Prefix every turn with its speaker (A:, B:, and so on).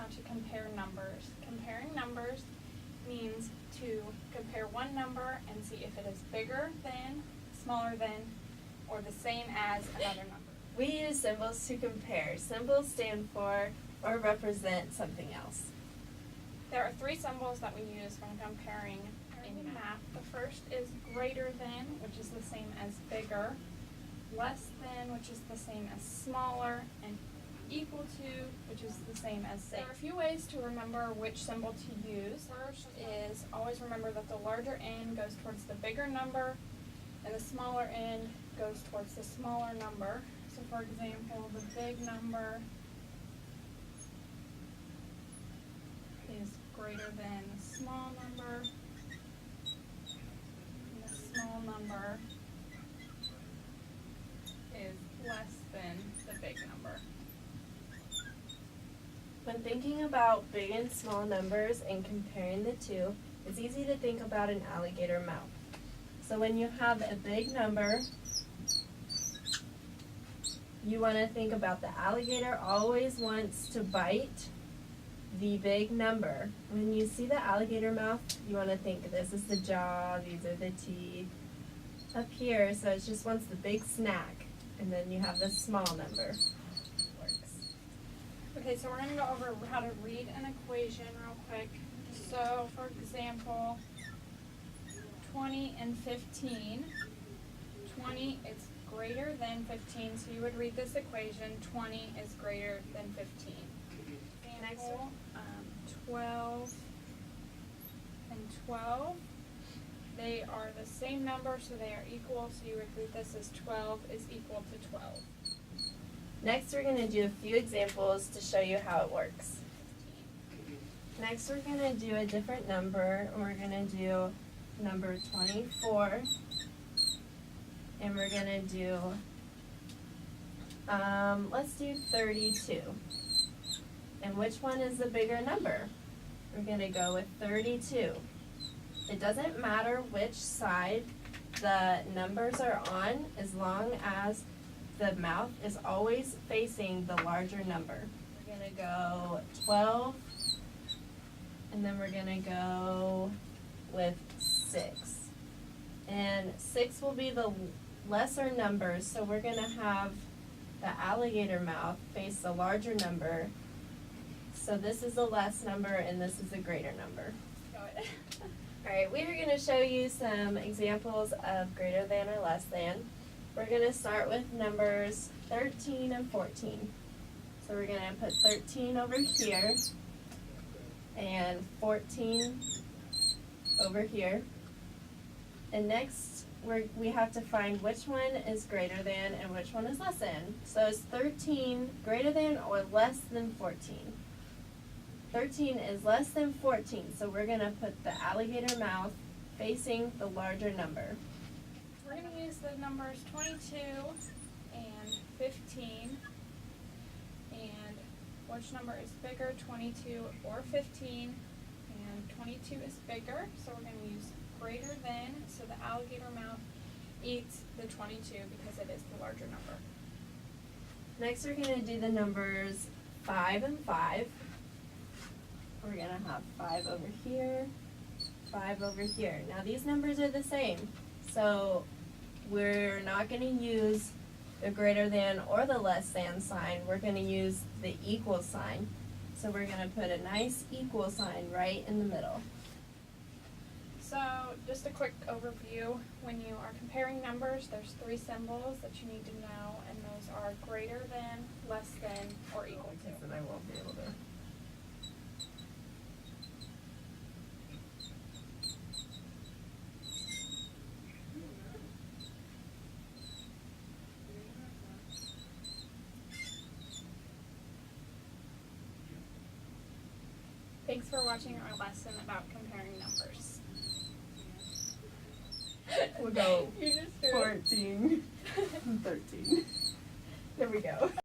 A: how to compare numbers. Comparing numbers means to compare one number and see if it is bigger than, smaller than, or the same as another number.
B: We use symbols to compare. Symbols stand for or represent something else.
A: There are three symbols that we use when comparing in math. The first is greater than, which is the same as bigger, less than, which is the same as smaller, and equal to, which is the same as same. There are a few ways to remember which symbol to use. First is always remember that the larger end goes towards the bigger number and the smaller end goes towards the smaller number. So for example, the big number is greater than the small number, and the small number is less than the big number.
B: When thinking about big and small numbers and comparing the two, it's easy to think about an alligator mouth. So when you have a big number, you want to think about the alligator always wants to bite the big number. When you see the alligator mouth, you want to think this is the jaw, these are the teeth up here, so it just wants the big snack. And then you have the small number.
A: Okay, so we're going to go over how to read an equation real quick. So, for example, 20 and 15. 20 is greater than 15, so you would read this equation, 20 is greater than 15. Example, 12 and 12. They are the same number, so they are equal, so you would read this as 12 is equal to 12.
B: Next, we're going to do a few examples to show you how it works. Next, we're going to do a different number. We're going to do number 24. And we're going to do, let's do 32. And which one is the bigger number? We're going to go with 32. It doesn't matter which side the numbers are on as long as the mouth is always facing the larger number. We're going to go 12, and then we're going to go with 6. And 6 will be the lesser number, so we're going to have the alligator mouth face the larger number. So this is the less number, and this is the greater number. Alright, we are going to show you some examples of greater than or less than. We're going to start with numbers 13 and 14. So we're going to put 13 over here and 14 over here. And next we have to find which one is greater than and which one is less than. So is 13 greater than or less than 14? 13 is less than 14, so we're going to put the alligator mouth facing the larger number.
A: We're going to use the numbers 22 and 15, and which number is bigger, 22 or 15, and 22 is bigger, so we're going to use greater than, so the alligator mouth eats the 22 because it is the larger number.
B: Next we're going to do the numbers 5 and 5. We're going to have 5 over here, 5 over here. Now these numbers are the same, so we're not going to use the greater than or the less than sign. We're going to use the equal sign. So we're going to put a nice equal sign right in the middle.
A: So just a quick overview. When you are comparing numbers, there's 3 symbols that you need to know, and those are greater than, less than, or equal to.
B: Then I won't be able to.
A: Thanks for watching our lesson about comparing numbers.
B: We'll go
A: You just
B: 14 and 13. There we go.